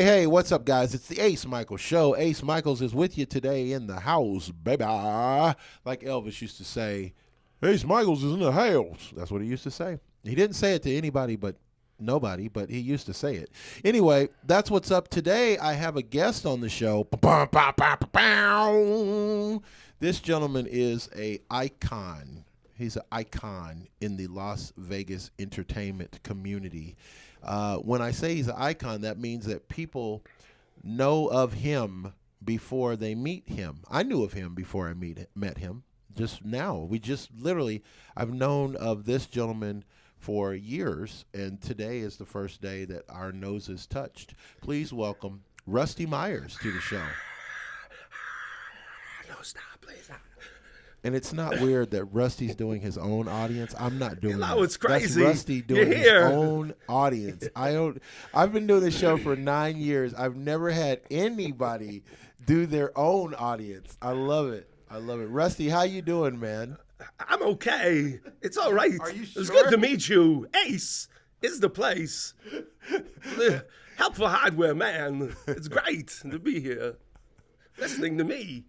Hey, what's up, guys? It's the Ace Michaels Show. Ace Michaels is with you today in the house, baby. Like Elvis used to say, Ace Michaels is in the house. That's what he used to say. He didn't say it to anybody but nobody, but he used to say it. Anyway, that's what's up today. I have a guest on the show. This gentleman is an icon. He's an icon in the Las Vegas entertainment community. When I say he's an icon, that means that people know of him before they meet him. I knew of him before I met him. Just now. I've known of this gentleman for years, and today is the first day that our noses touched. Please welcome Rusty Myers to the show. No, stop, please. Stop. And it's not weird that Rusty's doing his own audience. I'm not doing that. It's crazy. That's Rusty doing his own audience. I've been doing this show for 9 years. I've never had anybody do their own audience. I love it. Rusty, how you doing, man? I'm okay. It's all right. Are you sure? It's good to meet you. Ace is the place. The helpful hardware man. It's great to be here. Listening to me.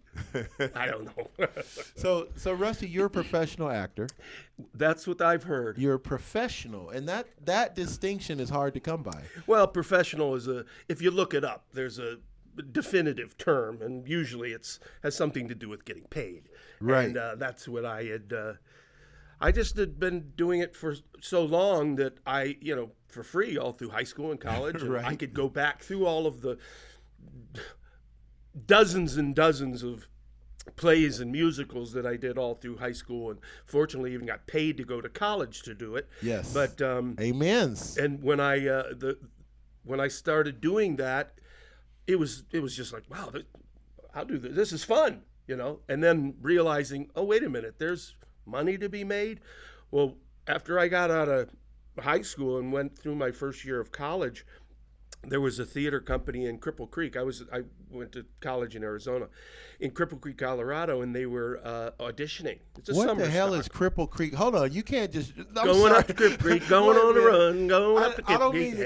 I don't know. So Rusty, you're a professional actor. That's what I've heard. You're a professional, and that distinction is hard to come by. Well, professional is if you look it up, there's a definitive term, and usually has something to do with getting paid. Right. And that's what I had. I just had been doing it for so long that I, for free all through high school and college, and Right. I could go back through all of the dozens and dozens of plays and musicals that I did all through high school, and fortunately even got paid to go to college to do it. Yes. But amens. and when I started doing that, it was just like, wow, I'll do this. This is fun, And then realizing, oh, wait a minute, there's money to be made. Well, after I got out of high school and went through my first year of college, there was a theater company in Cripple Creek. I went to college in Arizona, in Cripple Creek, Colorado, and they were auditioning. It's a What summer the hell stock. is Cripple Creek? Hold on, you can't just Going up to Cripple Creek, going on a run, going up to Cripple Creek. I don't mean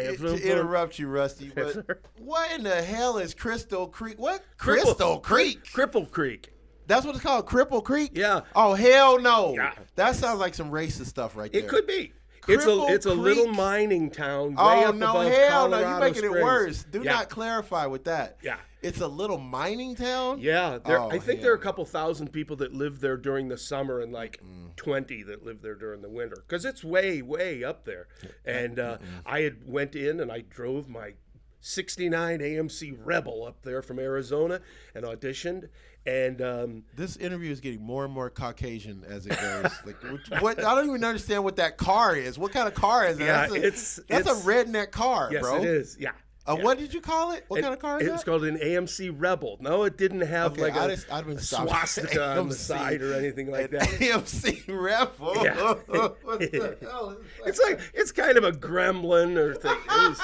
to interrupt you, Rusty, but what in the hell is Crystal Creek? What? Crystal Creek? Cripple Creek. That's what it's called, Cripple Creek? Yeah. Oh, hell no. Yeah. That sounds like some racist stuff right there. It could be. Cripple It's a Creek? little mining town way Oh, up no, above hell no. Colorado You're making Springs. it worse. Do Yeah. not clarify with that. Yeah. It's a little mining town? Yeah, Oh, I think hell there are a no. couple thousand people that live there during the summer and like 20 that live there during the winter because it's way, way up there. And I had went in and I drove my 69 AMC Rebel up there from Arizona and auditioned. And This interview is getting more and more Caucasian as it goes. What? I don't even understand what that car is. What kind of car is that? Yeah, that's a it's redneck car, yes, bro. it is. Yeah. Yeah. What did you call it? What kind of car is It was that? called an AMC Rebel. No, it didn't have Okay, like I'd been a stopped. swastika on the AMC. side or anything like An that. AMC Rebel. Yeah. What the hell is It's kind of a gremlin or thing. It was,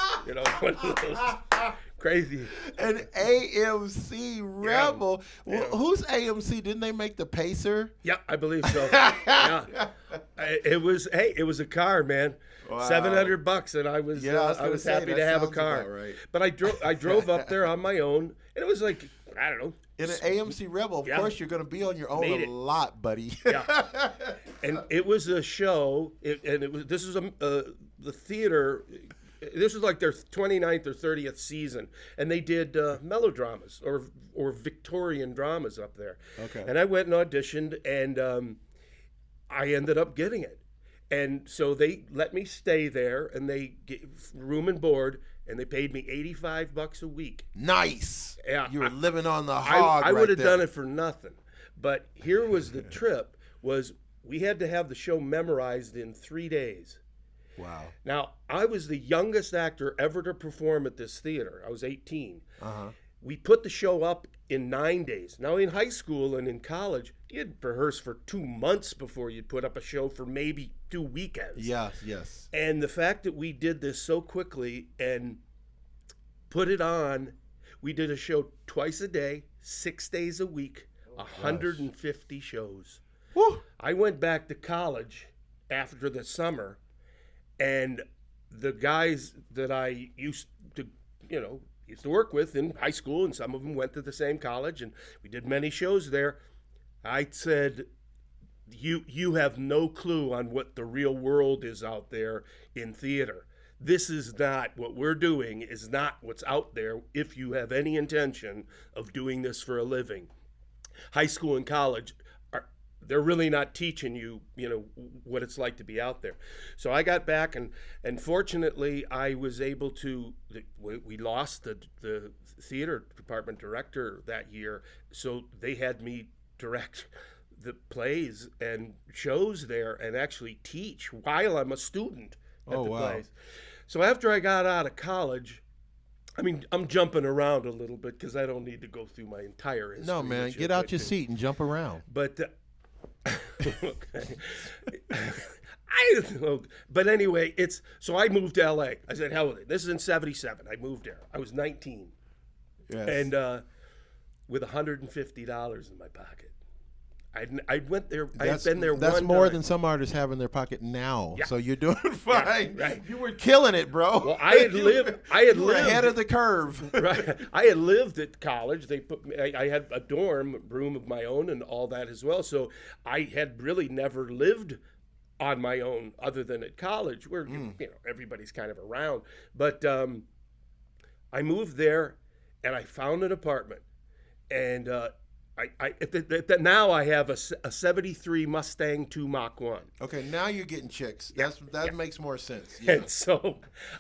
one of those crazy. an AMC Rebel? Yeah. Who's AMC? Didn't they make the Pacer? Yeah, I believe so. Yeah. It was a car, man. Wow. $700, and I was happy to have a car. Right. But I drove up there on my own, and it was like, I don't know. In an AMC Rebel, of Yeah. course, you're going to be on your own Made a it. lot, buddy. Yeah. And it was a show, this is the theater. This was like their 29th or 30th season, and they did melodramas or Victorian dramas up there. Okay. And I went and auditioned, and I ended up getting it. And so they let me stay there, and they gave room and board, and they paid me $85 a week. Nice. Yeah, You were living on the hog. I right would have there. done it for nothing. But here was the trip: was we had to have the show memorized in 3 days. Wow. Now, I was the youngest actor ever to perform at this theater. I was 18. Uh-huh. We put the show up in 9 days. Now, in high school and in college, you'd rehearse for 2 months before you'd put up a show for maybe 2 weekends. Yes. And the fact that we did this so quickly and put it on, we did a show twice a day, 6 days a week, 150 shows. Woo. I went back to college after the summer, and the guys that I used to, used to work with in high school, and some of them went to the same college, and we did many shows there. I said, you have no clue on what the real world is out there in theater. This is not what we're doing, is not what's out there if you have any intention of doing this for a living. High school and college, they're really not teaching you, what it's like to be out there. So I got back, and fortunately I was able to, we lost the theater department director that year, so they had me direct the plays and shows there and actually teach while I'm a student at the plays. So after I got out of college, I mean, I'm jumping around a little bit because I don't need to go through my entire history. No, man, get out your seat and jump around. But okay. But anyway, so I moved to LA. I said, hell with it. This is in '77. I moved there. I was 19. Yes. And with $150 in my pocket. I went there. I had been there one time. That's more than some artists have in their pocket now. Yeah. So you're doing fine. Yeah, right. You were killing it, bro. Well, I had lived ahead of the curve. Right. I had lived at college. They put me, I had a dorm room of my own and all that as well. So I had really never lived on my own other than at college, where everybody's kind of around. But I moved there, and I found an apartment, and now I have a '73 Mustang 2 Mach 1. Okay, now you're getting chicks. That makes more sense. Yeah. And so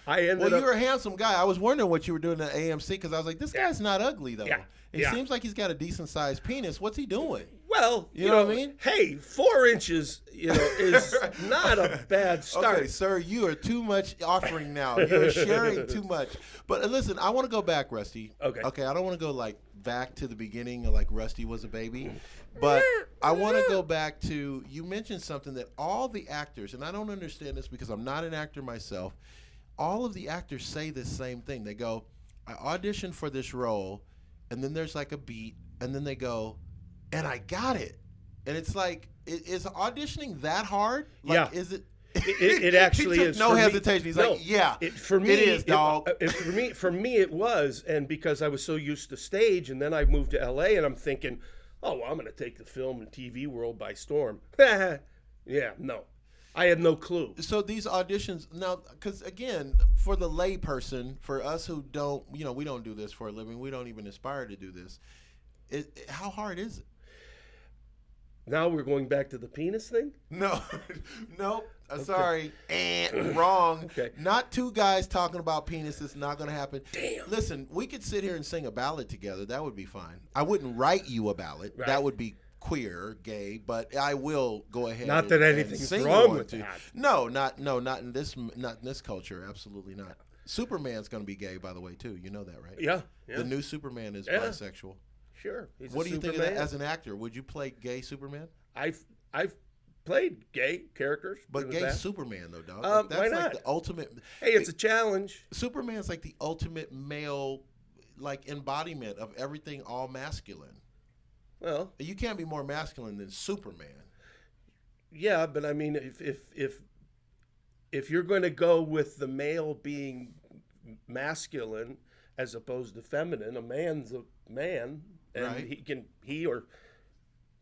I ended Well, you're a handsome guy. I was wondering what you were doing at AMC because I was like, this guy's not ugly, though. Yeah. He seems like he's got a decent-sized penis. What's he doing? Well, you know what I mean? Hey, 4 inches, is not a bad start. Okay, sir, you are too much offering now. You're sharing too much. But listen, I want to go back, Rusty. Okay. I don't want to go back to the beginning, like Rusty was a baby. But I want to go back to, you mentioned something that all the actors, and I don't understand this because I'm not an actor myself, all of the actors say this same thing. They go, I auditioned for this role, and then there's like a beat, and then they go, and I got it. And it's like, is auditioning that hard? Like, yeah. Is it? It actually is. No hesitation. He's like, yeah. For me, it is, dog. For me, it was, and because I was so used to stage, and then I moved to LA, and I'm thinking, oh, well, I'm going to take the film and TV world by storm. Yeah, no. I had no clue. So these auditions now, because again, for the lay person, for us who don't, we don't do this for a living. We don't even aspire to do this. How hard is it? Now we're going back to the penis thing? No, sorry, wrong. Okay. Not two guys talking about penises. Not going to happen. Damn. Listen, we could sit here and sing a ballad together. That would be fine. I wouldn't write you a ballad. Right. That would be queer, gay, but I will go ahead. Not that anything's wrong with that. No, not in this culture. Absolutely not. Superman's going to be gay, by the way, too. You know that, right? Yeah. The new Superman is bisexual. Sure. He's what do you think of that as an actor? Would you play gay Superman? I've played gay characters, but gay Superman though, dog. That's why not? Like the ultimate. Hey, it's a challenge. Superman's like the ultimate male, embodiment of everything all masculine. Well, you can't be more masculine than Superman. Yeah, but I mean, if you're going to go with the male being masculine as opposed to feminine, a man's a man, and right. he or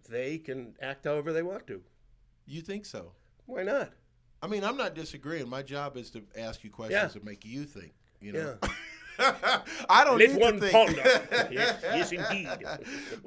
they can act however they want to. You think so? Why not? I mean, I'm not disagreeing. My job is to ask you questions that make you think. Yeah. I don't need to think. Yes, indeed.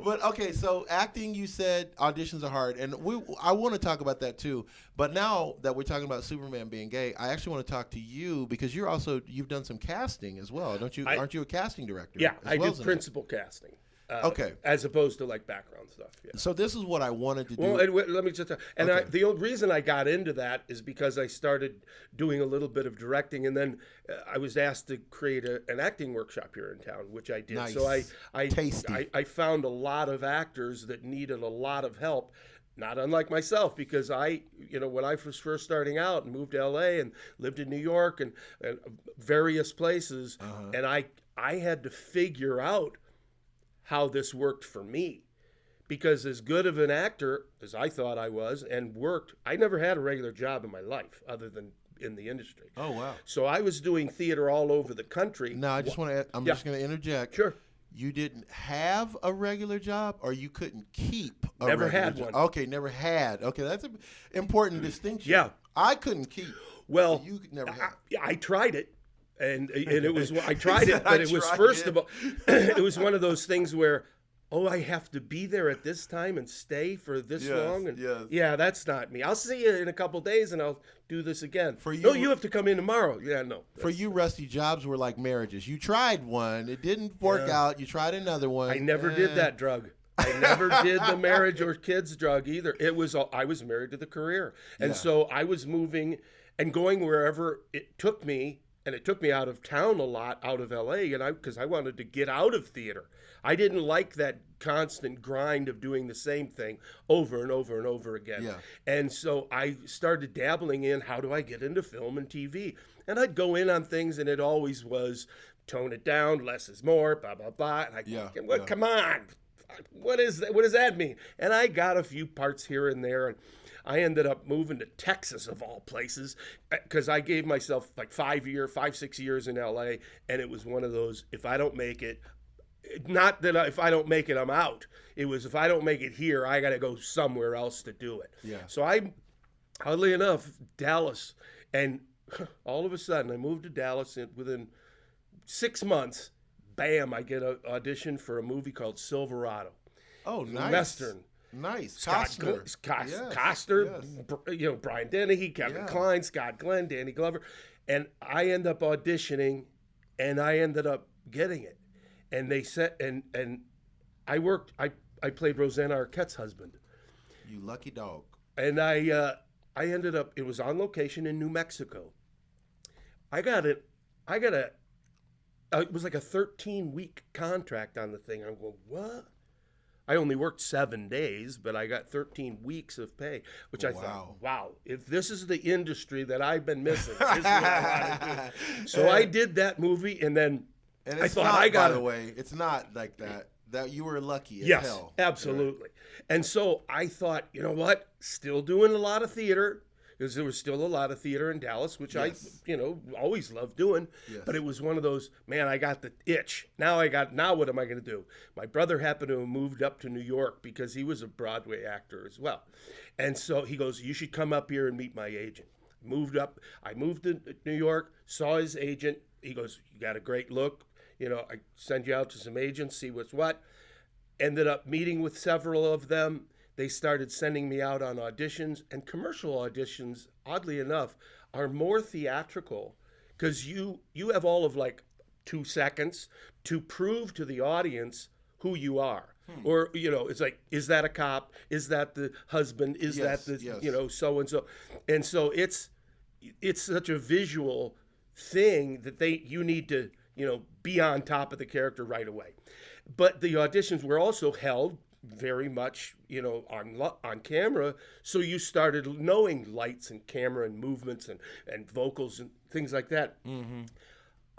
But okay, so acting, you said auditions are hard, and I want to talk about that too. But now that we're talking about Superman being gay, I actually want to talk to you because you've done some casting as well, don't you? Aren't you a casting director? Yeah, I do principal casting. Okay. As opposed to background stuff. Yeah. So this is what I wanted to do. Well, let me just. The only reason I got into that is because I started doing a little bit of directing, and then I was asked to create an acting workshop here in town, which I did. Nice. So Tasty. I found a lot of actors that needed a lot of help. Not unlike myself, because when I was first starting out and moved to LA and lived in New York and various places, and I had to figure out how this worked for me, because as good of an actor as I thought I was and worked, I never had a regular job in my life other than in the industry. Oh, wow. So I was doing theater all over the country. Now, I just want to, I'm just going to interject. Sure. You didn't have a regular job, or you couldn't keep a Never regular had job? one. Okay, never had. Okay, that's an important distinction. Yeah. I couldn't keep. Well, You never had. I tried it. And it was, I tried it, I but it was, tried first it. of all, it was one of those things where, oh, I have to be there at this time and stay for this Yes, long? And yes. yeah, that's not me. I'll see you in a couple days and I'll do this again. For you- No, you have to come in tomorrow. Yeah, no. For you, Rusty, jobs were like marriages. You tried one, it didn't work out. You tried another one. I never did that drug. I never did the marriage or kids drug either. It was I was married to the career. And Yeah. so I was moving and going wherever it took me, and it took me out of town a lot, out of LA, and because I wanted to get out of theater. I didn't like that constant grind of doing the same thing over and over and over again. Yeah. And so I started dabbling in, how do I get into film and TV? And I'd go in on things, and it always was tone it down, less is more, blah, blah, blah. And I Yeah, well, yeah. come on. What is that? What does that mean? And I got a few parts here and there, and I ended up moving to Texas of all places because I gave myself like 6 years in LA, and it was one of those, if I don't make it, not that if I don't make it, I'm out. It was, if I don't make it here, I got to go somewhere else to do it. Yeah. So I, oddly enough, Dallas, and all of a sudden I moved to Dallas, and within 6 months, bam, I get an audition for a movie called Silverado. Oh, nice. Western. Nice. Scott Costner. Yes, Yes, Costner, yes. Brian Dennehy, Kevin Yeah. Kline, Scott Glenn, Danny Glover, and I end up auditioning, and I ended up getting it, and they said, and I worked, I played Rosanna Arquette's husband, You lucky dog. and I ended up, it was on location in New Mexico. It was like a 13-week contract on the thing. I'm going, what? I only worked 7 days, but I got 13 weeks of pay, which I thought, wow, if this is the industry that I've been missing, this is what I want to do. So I did that movie, and then And I it's thought not, I got by it. the way, it's not like that. That you were lucky as Yes, hell. absolutely. And so I thought, you know what? Still doing a lot of theater, because there was still a lot of theater in Dallas, which Yes. I, always loved doing. Yes. But it was one of those, man, I got the itch. Now what am I going to do? My brother happened to have moved up to New York because he was a Broadway actor as well. And so he goes, you should come up here and meet my agent. I moved to New York, saw his agent. He goes, you got a great look. I send you out to some agents, see what's what. Ended up meeting with several of them. They started sending me out on auditions, and commercial auditions, oddly enough, are more theatrical because you have all of like 2 seconds to prove to the audience who you are. Or, it's like, is that a cop? Is that the husband? Is Yes, that the, yes. so-and-so? And so it's such a visual thing that you need to, be on top of the character right away. But the auditions were also held very much, on camera. So you started knowing lights and camera and movements and vocals and things like that. Mm-hmm.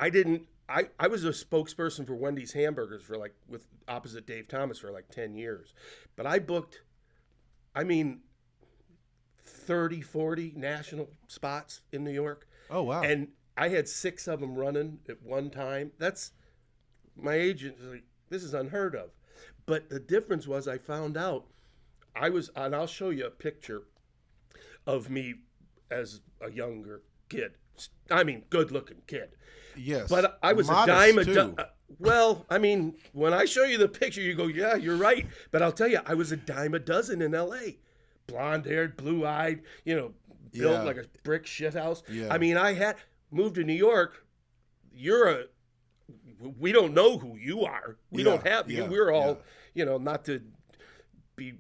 I was a spokesperson for Wendy's Hamburgers with opposite Dave Thomas for 10 years. But I booked, 30, 40 national spots in New York. Oh, wow. And I had 6 of them running at one time. That's, my agent was like, this is unheard of. But the difference was I found out and I'll show you a picture of me as a younger kid. Good looking kid. Yes. But I was Modest, a dime a too. dozen. Well, when I show you the picture, you go, yeah, you're right. But I'll tell you, I was a dime a dozen in L.A. Blonde-haired, blue-eyed, built Yeah. like a brick shithouse. Yeah. I had moved to New York. We don't know who you are. We don't have you. yeah, We're all, not to be, You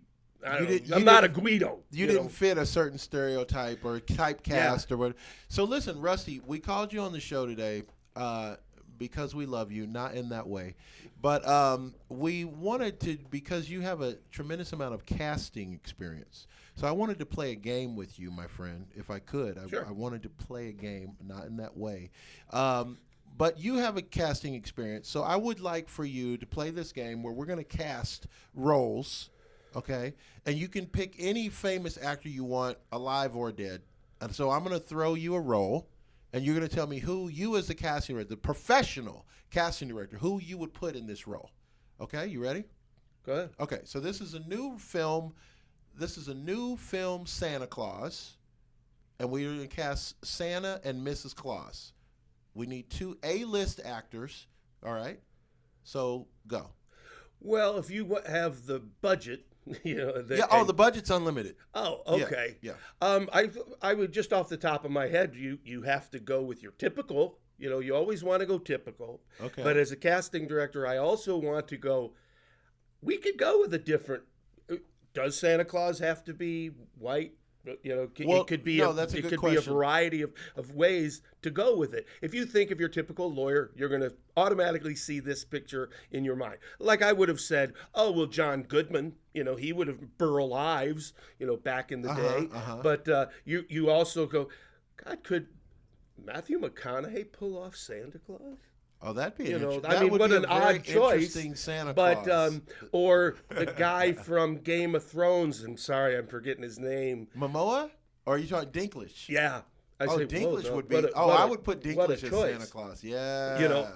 I'm not a Guido. You didn't fit a certain stereotype or typecast or what. So listen, Rusty, we called you on the show today because we love you, not in that way. But we wanted to, because you have a tremendous amount of casting experience. So I wanted to play a game with you, my friend, if I could. Sure. I wanted to play a game, not in that way. But you have a casting experience. So I would like for you to play this game where we're going to cast roles. Okay, and you can pick any famous actor you want, alive or dead. And so I'm going to throw you a role, and you're going to tell me who you, as the casting director, the professional casting director, who you would put in this role. Okay, you ready? Go ahead. Okay, so this is a new film. This is a new film, Santa Claus, and we're going to cast Santa and Mrs. Claus. We need 2 A-list actors. All right, so go. Well, if you have the budget, The budget's unlimited. Oh, okay. Yeah. I would, just off the top of my head, you have to go with your typical. You always want to go typical. Okay. But as a casting director, I also want to go. We could go with a different. Does Santa Claus have to be white? It could be. That's a good It could question. be a variety of ways to go with it. If you think of your typical lawyer, you're going to automatically see this picture in your mind. Like I would have said, oh well, John Goodman. He would have Burl Ives. Back in the day. But you also go, God, could Matthew McConaughey pull off Santa Claus? Oh, that'd be what an odd choice. Interesting Santa Claus. Claus. Or the guy from Game of Thrones. I'm sorry, I'm forgetting his name. Momoa? Or are you talking Dinklage? Yeah. Dinklage would be. I would put Dinklage as Santa Claus. Yeah.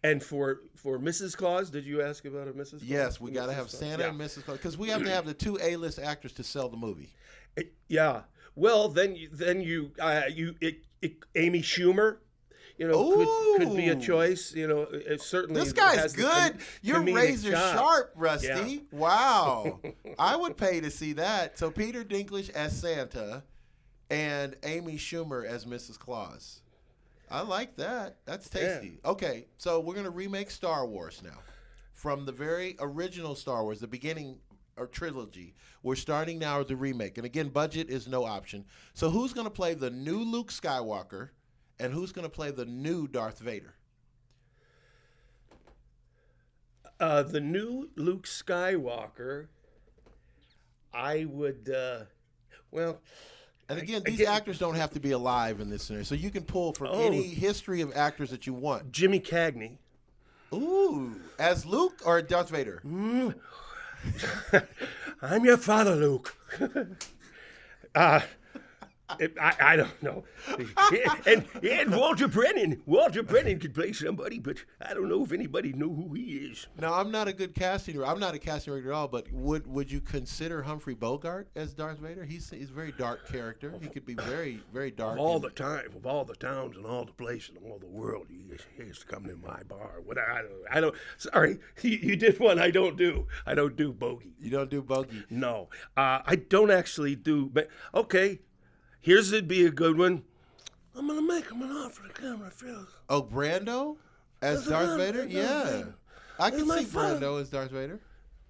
And for Mrs. Claus, did you ask about a Mrs. Claus? Yes, we got to have Santa and Mrs. Claus because we have to have the 2 A-list actors to sell the movie. Yeah. Well, then Amy Schumer. Could be a choice. Certainly. This guy's good. You're razor sharp, Rusty. Yeah. Wow. I would pay to see that. So Peter Dinklage as Santa and Amy Schumer as Mrs. Claus. I like that. That's tasty. Yeah. Okay, so we're going to remake Star Wars now. From the very original Star Wars, the beginning or trilogy, we're starting now with the remake. And again, budget is no option. So who's going to play the new Luke Skywalker? And who's going to play the new Darth Vader? The new Luke Skywalker, I would, And again, these actors don't have to be alive in this scenario. So you can pull from any history of actors that you want. Jimmy Cagney. Ooh, as Luke or Darth Vader? I'm your father, Luke. I don't know. And Walter Brennan could play somebody, but I don't know if anybody knew who he is. Now, I'm not a good casting director. I'm not a casting director at all, but would you consider Humphrey Bogart as Darth Vader? He's a very dark character. He could be very, very dark. Of all the towns and all the places in all the world, he used to come to my bar. I don't. Sorry, you did one I don't do. I don't do bogey. You don't do bogey? No. I don't actually do, but okay. It'd be a good one. I'm going to make him an offer the camera feels. Oh, Brando as Darth Vader? Yeah. I can see Brando as Darth Vader.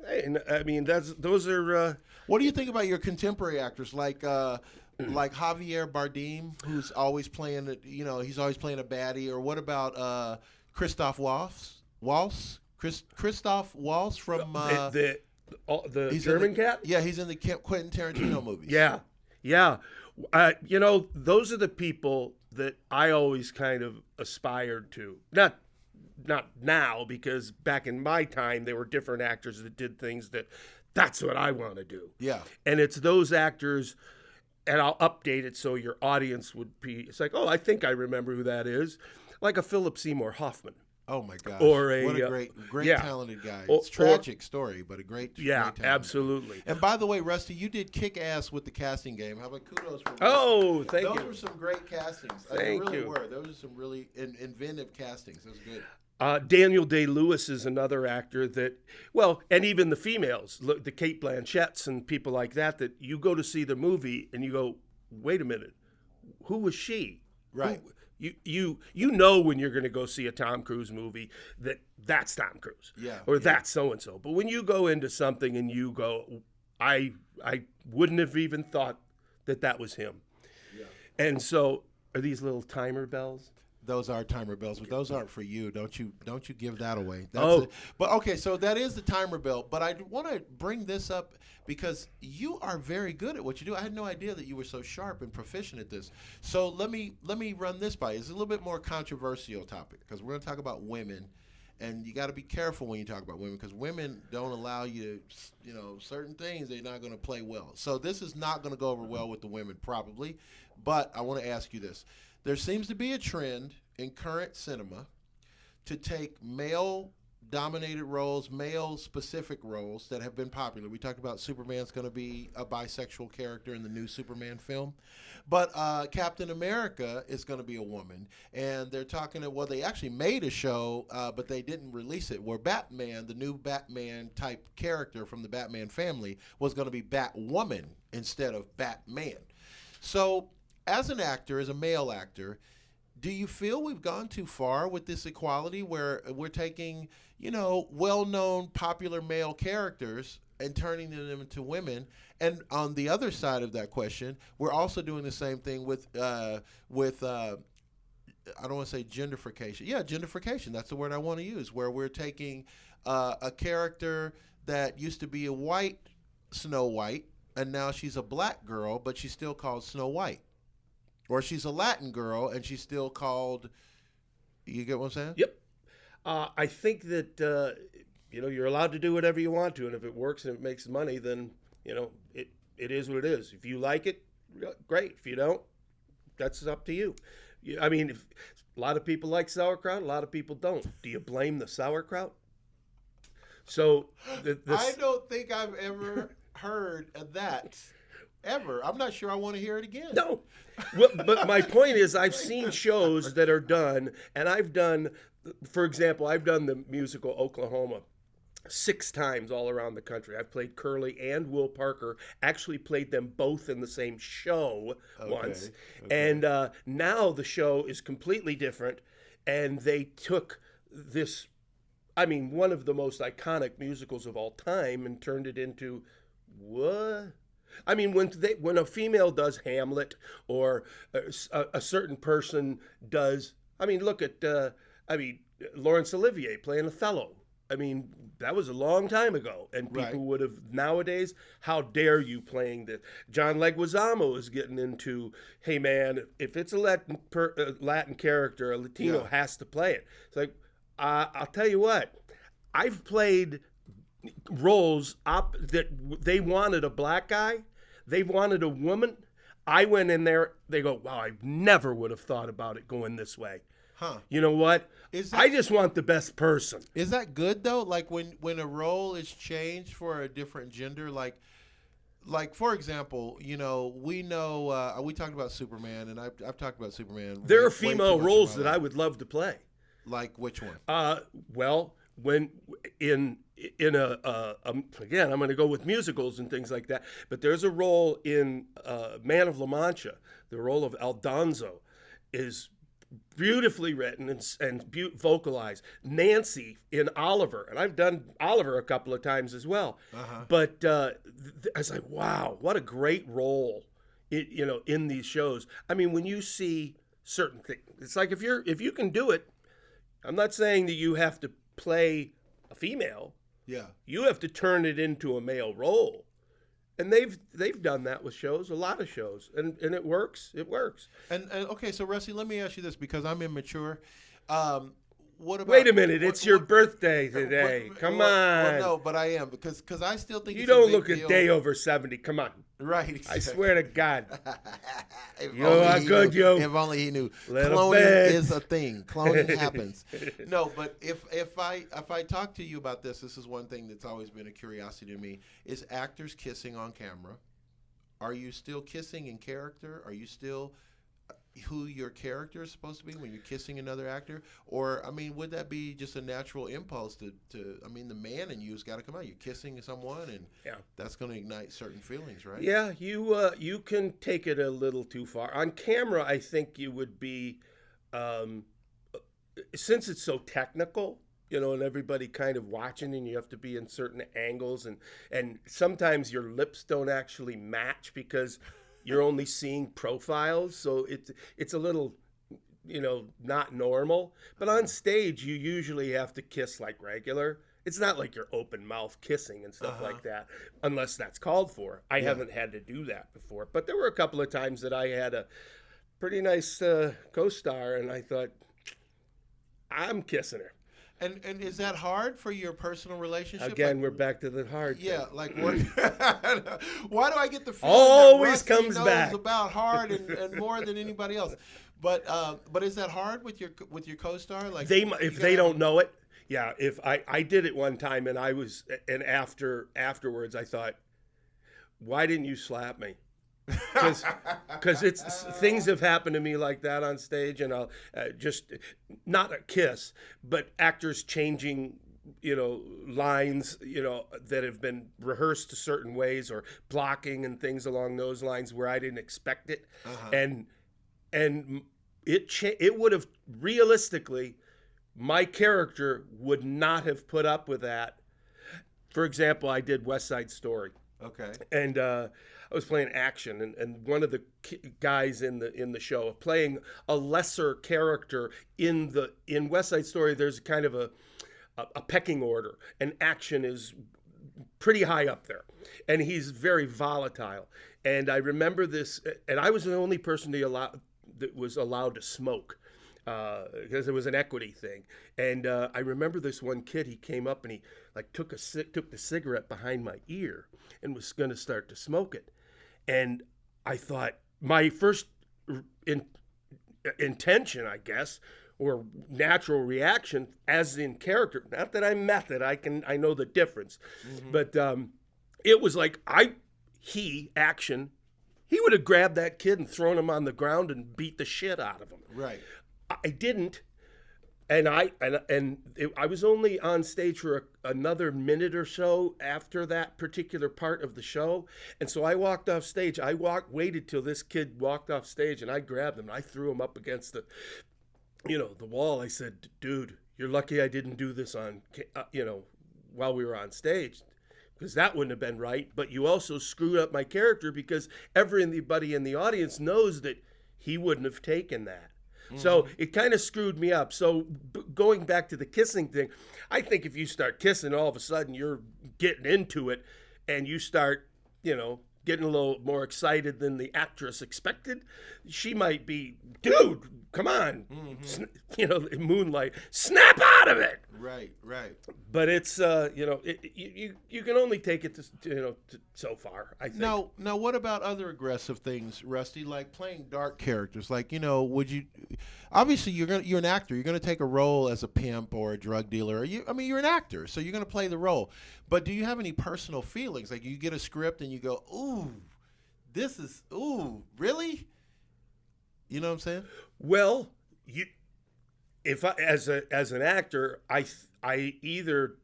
Hey, I mean, those are... What do you think about your contemporary actors like Javier Bardem, who's always playing, he's always playing a baddie? Or what about Christoph Waltz? Christoph Waltz from... the German cat? Yeah, he's in the Quentin Tarantino movies. Yeah. Those are the people that I always kind of aspired to. Not now, because back in my time, there were different actors that did things that's what I want to do. Yeah. And it's those actors, and I'll update it so your audience would be, it's like, oh, I think I remember who that is. Like a Philip Seymour Hoffman. Oh my gosh! What a great talented guy. It's a tragic story, but a great absolutely. Guy. And by the way, Rusty, you did kick ass with the casting game. How about kudos for? Thank you. Those were some great castings. Thank you. Were. Those are some really inventive castings. That was good. Daniel Day-Lewis is another actor that, and even the females, the Cate Blanchetts and people like that you go to see the movie and you go, wait a minute, who was she? Right. You know when you're going to go see a Tom Cruise movie that's Tom Cruise, that's so and so. But when you go into something and you go, I wouldn't have even thought that was him. Yeah. And so, are these little timer bells? Those are timer bells, but those aren't for you. Don't you give that away. But okay, so that is the timer bell. But I want to bring this up because you are very good at what you do. I had no idea that you were so sharp and proficient at this. So let me run this by you. It's a little bit more controversial topic because we're going to talk about women And you got to be careful when you talk about women because women don't allow you to, certain things they're not going to play well. So this is not going to go over well with the women probably. But I want to ask you this. There seems to be a trend in current cinema to take male-dominated roles, male-specific roles that have been popular. We talked about Superman's going to be a bisexual character in the new Superman film. But Captain America is going to be a woman. And they're talking, well, they actually made a show, but they didn't release it, where Batman, the new Batman-type character from the Batman family, was going to be Batwoman instead of Batman. So as an actor, as a male actor, do you feel we've gone too far with this equality where we're taking, well-known popular male characters and turning them into women? And on the other side of that question, we're also doing the same thing with I don't want to say gentrification. Yeah, gentrification. That's the word I want to use, where we're taking a character that used to be a white Snow White, and now she's a black girl, but she's still called Snow White. Or she's a Latin girl, and she's still called. You get what I'm saying? Yep. I think that you're allowed to do whatever you want to, and if it works and it makes money, then it is what it is. If you like it, great. If you don't, that's up to you. I mean, if a lot of people like sauerkraut, a lot of people don't. Do you blame the sauerkraut? So I don't think I've ever heard of that. Ever. I'm not sure I want to hear it again. No. Well, but my point is I've seen shows that are done, and for example, I've done the musical Oklahoma 6 times all around the country. I've played Curly and Will Parker, actually played them both in the same show once. Okay. And now the show is completely different, and they took this, one of the most iconic musicals of all time and turned it into, what? When a female does Hamlet or a certain person does, look at, Laurence Olivier playing Othello. That was a long time ago, and people would have nowadays. How dare you playing this? John Leguizamo is getting into, hey man, if it's a Latin character, a Latino has to play it. It's like, I'll tell you what, I've played roles that they wanted a black guy, they wanted a woman. I went in there, they go, wow, I never would have thought about it going this way. Huh. You know what? I just want the best person. Is that good though? Like when a role is changed for a different gender, like for example, we know we talked about Superman, and I've talked about Superman. There are female roles that I would love to play. Like which one? Well, when in a again, I'm going to go with musicals and things like that. But there's a role in Man of La Mancha. The role of Aldonzo is beautifully written and vocalized. Nancy in Oliver, and I've done Oliver a couple of times as well. But I was like, wow, what a great role, in these shows. When you see certain things, it's like if you can do it. I'm not saying that you have to play a female. Yeah. You have to turn it into a male role. And they've done that with shows, a lot of shows, and it works. It works. And okay, so Rusty, let me ask you this because I'm immature. What about? Wait a minute, it's your birthday today. Come on. Well, no, but I am because I still think you it's a don't big look deal. a day over 70. Come on. Right. Exactly. I swear to God. You are good, yo. If only he knew. Little Cloning bit. is a thing. Cloning happens. No, but if I talk to you about this is one thing that's always been a curiosity to me: is actors kissing on camera? Are you still kissing in character? Are you still who your character is supposed to be when you're kissing another actor? Or would that be just a natural impulse to the man in you's got to come out. You're kissing someone, and that's going to ignite certain feelings, right? Yeah, you can take it a little too far. On camera, I think you would be, since it's so technical, and everybody kind of watching, and you have to be in certain angles, and sometimes your lips don't actually match because you're only seeing profiles, so it's a little, not normal. But on stage, you usually have to kiss like regular. It's not like you're open mouth kissing and stuff like that, unless that's called for. I haven't had to do that before, but there were a couple of times that I had a pretty nice co-star, and I thought, I'm kissing her. And is that hard for your personal relationship? Again, Like, we're back to the hard thing. yeah, like what? Why do I get the feeling Always that Rusty comes knows back. about hard and more than anybody else? But is that hard with your co-star? Like If they don't know it, yeah. If I did it one time and afterwards I thought, why didn't you slap me? Because it's things have happened to me like that on stage, and I'll just not a kiss, but actors changing, lines, that have been rehearsed a certain ways, or blocking and things along those lines where I didn't expect it, and it would have realistically, my character would not have put up with that. For example, I did West Side Story. Okay. And I was playing action, and one of the guys in the show playing a lesser character in West Side Story. There's kind of a pecking order, and action is pretty high up there, and he's very volatile. And I remember this, and I was the only person that was allowed to smoke. Because it was an equity thing, and I remember this one kid. He came up and he took the cigarette behind my ear and was going to start to smoke it. And I thought my first intention, I guess, or natural reaction, as in character. Not that I'm method. I know the difference, but it was like action. He would have grabbed that kid and thrown him on the ground and beat the shit out of him. Right. I didn't, and I was only on stage for another minute or so after that particular part of the show, and so I walked off stage. Waited till this kid walked off stage, and I grabbed him and I threw him up against the wall. I said, "Dude, you're lucky I didn't do this while we were on stage, because that wouldn't have been right. But you also screwed up my character, because everybody in the audience knows that he wouldn't have taken that." So it kind of screwed me up. So going back to the kissing thing, I think if you start kissing, all of a sudden you're getting into it, and you start, getting a little more excited than the actress expected. She might be, dude, come on, Moonlight, snap out of it. Right. But it's, you can only take it to so far, I think. Now, what about other aggressive things, Rusty? Like playing dark characters. Like, would you? Obviously, you're an actor. You're gonna take a role as a pimp or a drug dealer. You're an actor, so you're gonna play the role. But do you have any personal feelings? Like, you get a script and you go, ooh, really? You know what I'm saying? Well, if I, as an actor, I either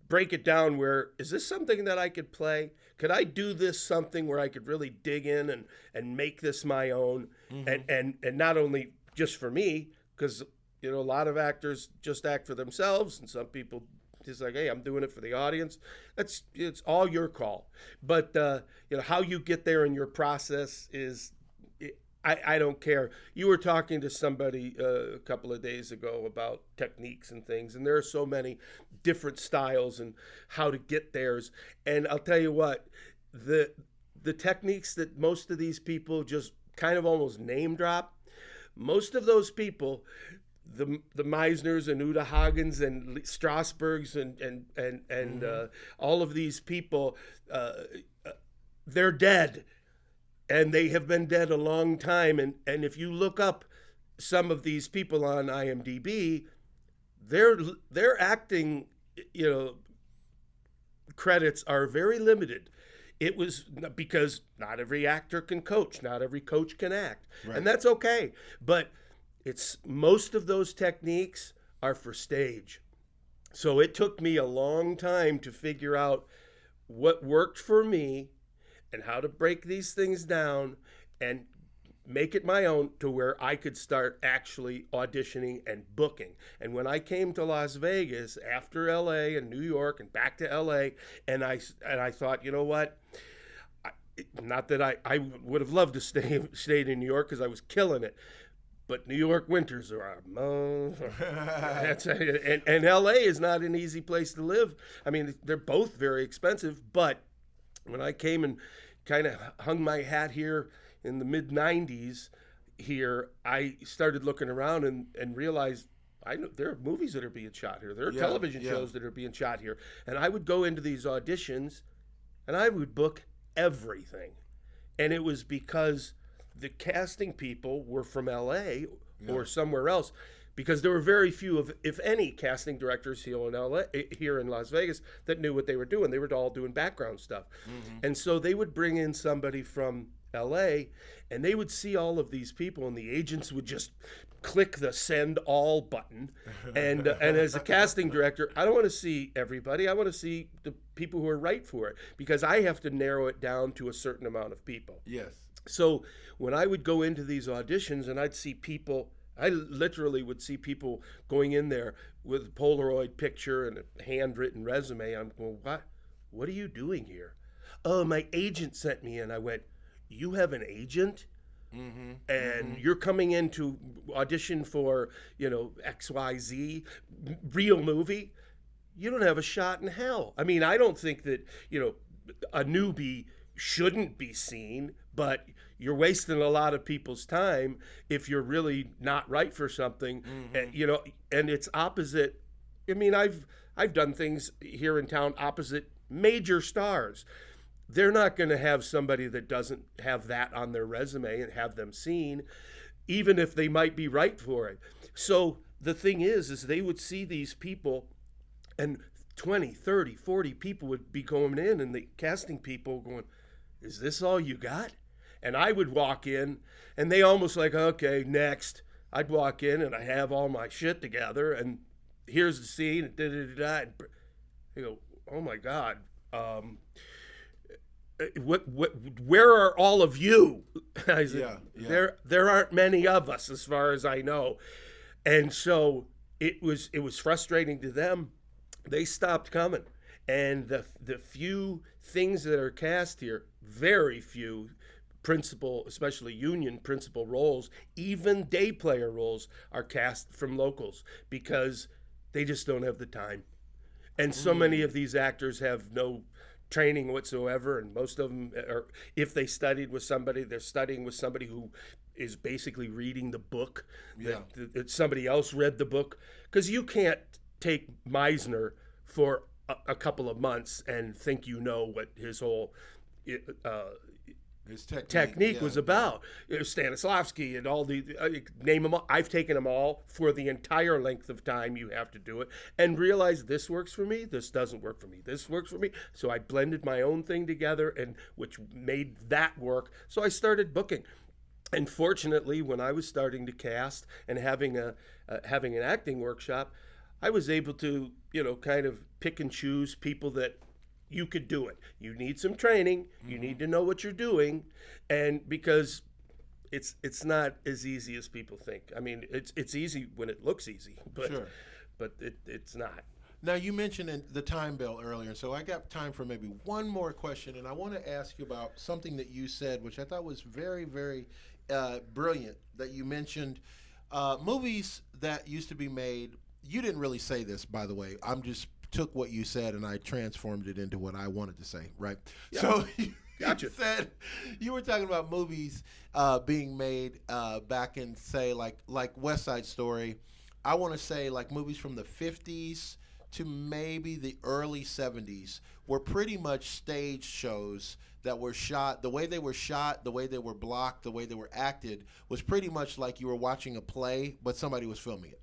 break it down where, is this something that I could play? Could I do this something where I could really dig in and make this my own? And not only just for me, because a lot of actors just act for themselves, and some people just like, hey, I'm doing it for the audience. It's all your call. But how you get there in your process is, I don't care. You were talking to somebody a couple of days ago about techniques and things, and there are so many different styles and how to get theirs. And I'll tell you what, the techniques that most of these people just kind of almost name drop, most of those people, the Meisners and Uta Hagens and Strasbergs and all of these people, they're dead. And they have been dead a long time. And if you look up some of these people on IMDb, their acting, credits are very limited. It was because not every actor can coach, not every coach can act, right. And that's okay. But most of those techniques are for stage. So it took me a long time to figure out what worked for me and how to break these things down and make it my own, to where I could start actually auditioning and booking. And when I came to Las Vegas after LA and New York and back to LA, and I thought, you know what? Not that I would have loved to stayed in New York, because I was killing it. But New York winters are and LA is not an easy place to live. I mean, they're both very expensive, but when I came and kind of hung my hat here in the mid-90s here, I started looking around and realized I know there are movies that are being shot here. There are Yeah, television yeah. shows that are being shot here. And I would go into these auditions and I would book everything. And it was because the casting people were from LA or somewhere else, because there were very few of, if any, casting directors here in LA, here in Las Vegas, that knew what they were doing. They were all doing background stuff. And so they would bring in somebody from LA and they would see all of these people and the agents would just click the send all button. And as a casting director, I don't want to see everybody. I want to see the people who are right for it, because I have to narrow it down to a certain amount of people. Yes. So when I would go into these auditions and I'd see people, I literally would see people going in there with a Polaroid picture and a handwritten resume. I'm going, what? What are you doing here? Oh, my agent sent me in. I went, you have an agent? And you're coming in to audition for, XYZ real movie? You don't have a shot in hell. I mean, I don't think that, a newbie shouldn't be seen, but you're wasting a lot of people's time if you're really not right for something. And, and it's opposite. I mean, I've done things here in town opposite major stars. They're not going to have somebody that doesn't have that on their resume and have them seen, even if they might be right for it. So the thing is they would see these people and 20, 30, 40 people would be going in, and the casting people going, is this all you got? And I would walk in and they almost like, okay, next. I'd walk in and I have all my shit together and here's the scene. And and they go, oh my God. Where are all of you? I said, there aren't many of us as far as I know. And so it was frustrating to them. They stopped coming. And the few things that are cast here, very few principal, especially union principal roles, even day player roles, are cast from locals because they just don't have the time. And so many of these actors have no training whatsoever, and most of them are, if they studied with somebody, they're studying with somebody who is basically reading the book that somebody else read the book, because you can't take Meisner for a couple of months and think you know what his whole His technique was about. Stanislavski and all the name them all. I've taken them all for the entire length of time you have to do it, and realized this works for me, this doesn't work for me, this works for me. So I blended my own thing together, and which made that work. So I started booking. And fortunately, when I was starting to cast and having an acting workshop, I was able to, kind of pick and choose people that you could do it. You need some training. You need to know what you're doing, and because it's not as easy as people think. I mean, it's easy when it looks easy, but it's not. Now, you mentioned the time bell earlier, so I got time for maybe one more question, and I want to ask you about something that you said, which I thought was very, very brilliant, that you mentioned movies that used to be made. You didn't really say this, by the way. I'm just took what you said and I transformed it into what I wanted to say, right? Yeah. So Gotcha. you said you were talking about movies being made back in, say, like West Side Story. I want to say like movies from the 50s to maybe the early 70s were pretty much stage shows that were shot. The way they were shot, the way they were blocked, the way they were acted was pretty much like you were watching a play, but somebody was filming it.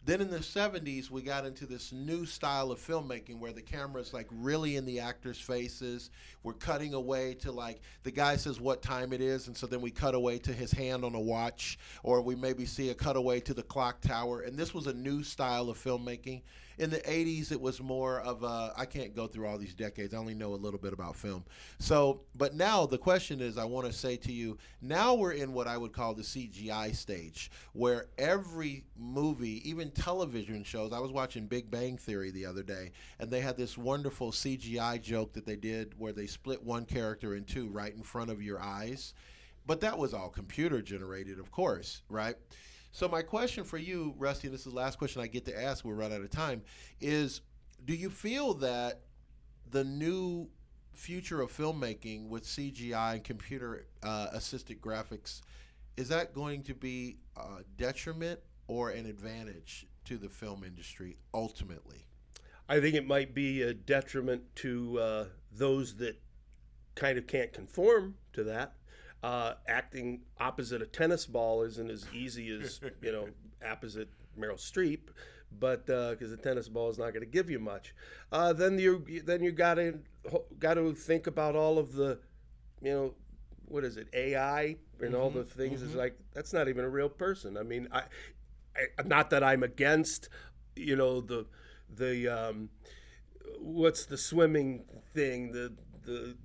Then in the 70s, we got into this new style of filmmaking where the camera's like really in the actors' faces. We're cutting away to like the guy says what time it is, and so then we cut away to his hand on a watch, or we maybe see a cutaway to the clock tower. And this was a new style of filmmaking. In the 80s, it was more of a, I can't go through all these decades. I only know a little bit about film. So, but now the question is, I want to say to you, now we're in what I would call the CGI stage, where every movie, even television shows, I was watching Big Bang Theory the other day, and they had this wonderful CGI joke that they did where they split one character in two right in front of your eyes. But that was all computer generated, of course, right? So my question for you, Rusty, and this is the last question I get to ask, we're running out of time, is do you feel that the new future of filmmaking with CGI and computer assisted graphics, is that going to be a detriment or an advantage to the film industry ultimately? I think it might be a detriment to those that kind of can't conform to that. Acting opposite a tennis ball isn't as easy as opposite Meryl Streep, but because the tennis ball is not going to give you much. Then you got to think about all of the, what is it, AI and all the things. It's like that's not even a real person. I mean, I not that I'm against, the what's the swimming thing, the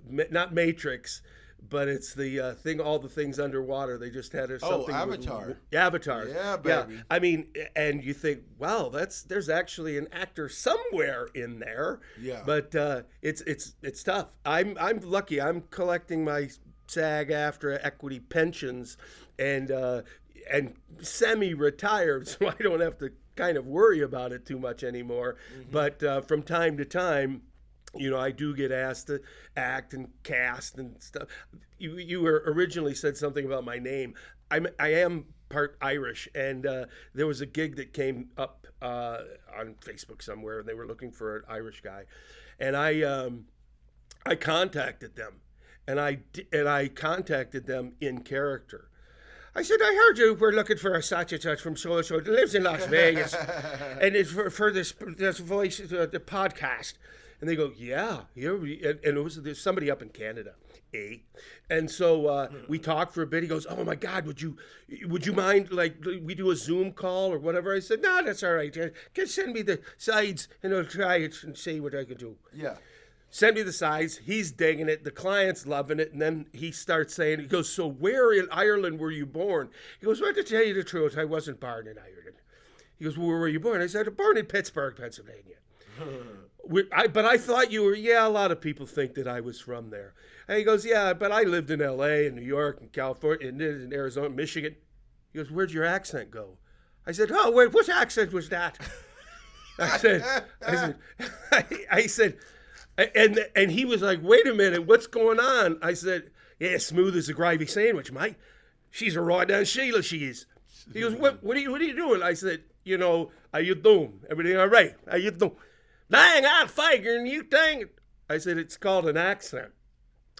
not Matrix, but it's the thing, all the things underwater. They just had something. Avatar. Avatars. Yeah, baby. Yeah. I mean, and you think, wow, there's actually an actor somewhere in there. Yeah. But it's tough. I'm lucky. I'm collecting my SAG-AFTRA equity pensions and semi-retired, so I don't have to kind of worry about it too much anymore. But from time to time, I do get asked to act and cast and stuff. You were originally said something about my name. I am part Irish, and there was a gig that came up on Facebook somewhere, and they were looking for an Irish guy, and I contacted them, and I contacted them in character. I said, I heard you were looking for a such and such from so-and-so that lives in Las Vegas, and it's for this voice, the podcast. And they go, yeah, and there's somebody up in Canada, and so we talked for a bit. He goes, oh my God, would you mind, like, we do a Zoom call or whatever? I said, no, that's all right. Just send me the sides and I'll try it and see what I can do. Yeah. Send me the sides. He's digging it. The client's loving it. And then he starts saying, he goes, so where in Ireland were you born? He goes, well, to tell you the truth, I wasn't born in Ireland. He goes, well, where were you born? I said, born in Pittsburgh, Pennsylvania. But I thought you were, a lot of people think that I was from there. And he goes, yeah, but I lived in L.A. and New York and California and in Arizona, Michigan. He goes, where'd your accent go? I said, oh, wait, what accent was that? I said, and he was like, wait a minute, what's going on? I said, yeah, smooth as a gravy sandwich, mate. She's a right down Sheila, she is. He goes, what are you doing? I said, how you doing? Everything all right? How you doing? Dang, I'm figuring you dang it. I said, it's called an accent.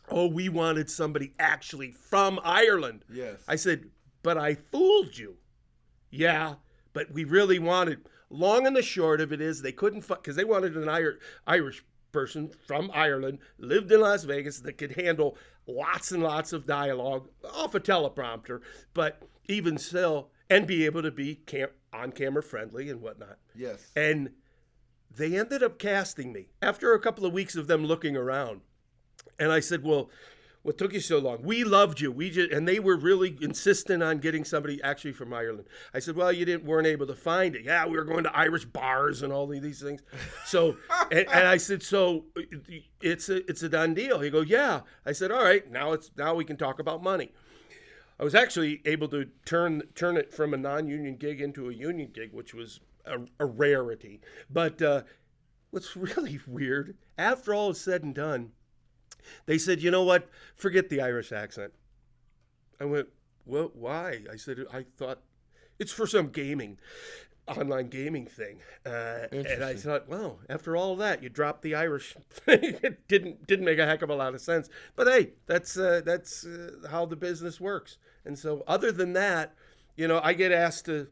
Oh, we wanted somebody actually from Ireland. Yes. I said, but I fooled you. Yeah, but we really wanted, long and the short of it is they couldn't, because they wanted an Irish person from Ireland, lived in Las Vegas, that could handle lots and lots of dialogue off a teleprompter, but even still, and be able to be on-camera friendly and whatnot. Yes. And they ended up casting me after a couple of weeks of them looking around. And I said, well, what took you so long? We loved you. And they were really insistent on getting somebody actually from Ireland. I said, well, you weren't able to find it. Yeah, we were going to Irish bars and all these things. So, and I said, so it's a done deal. He goes, yeah. I said, all right, now we can talk about money. I was actually able to turn it from a non-union gig into a union gig, which was a rarity. But what's really weird, after all is said and done, they said, you know what, forget the Irish accent. I went, well, why? I said, I thought it's for some online gaming thing. And I thought, well, after all that, you dropped the Irish thing. It didn't make a heck of a lot of sense. But hey, that's how the business works. And so other than that, I get asked to,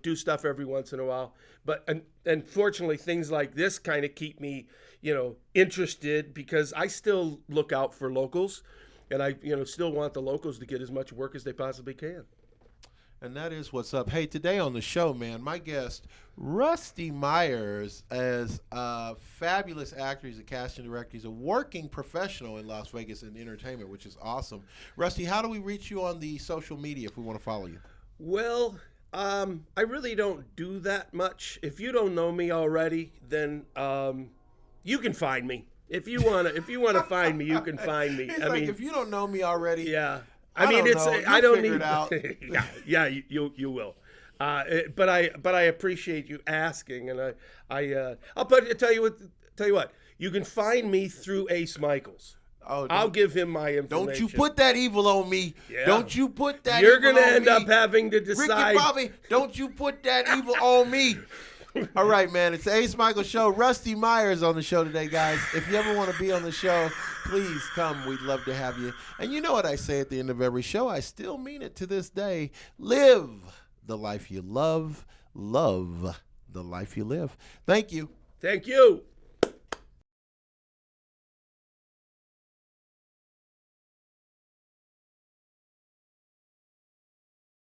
do stuff every once in a while. But and fortunately, things like this kind of keep me, interested, because I still look out for locals, and I, still want the locals to get as much work as they possibly can. And that is what's up. Hey, today on the show, man, my guest, Rusty Meyers, is a fabulous actor. He's a casting director. He's a working professional in Las Vegas in entertainment, which is awesome. Rusty, how do we reach you on the social media if we want to follow you? Well, I really don't do that much. If you don't know me already, then you can find me. If you wanna find me, you can find me. It's if you don't know me already, yeah. I don't need it out. yeah, you will. But I appreciate you asking, and I'll tell you what. You can find me through Ace Micheals. Oh, I'll give him my information. don't you put that evil on me. Yeah. Don't you put that You're evil gonna on end me. up having to decide. Ricky Bobby, don't you put that evil on me. All right, man. It's the Ace Michael Show. Rusty Myers on the show today, guys. If you ever want to be on the show, please come. We'd love to have you. And you know what I say at the end of every show? I still mean it to this day. Live the life you love. Love the life you live. Thank you. Thank you.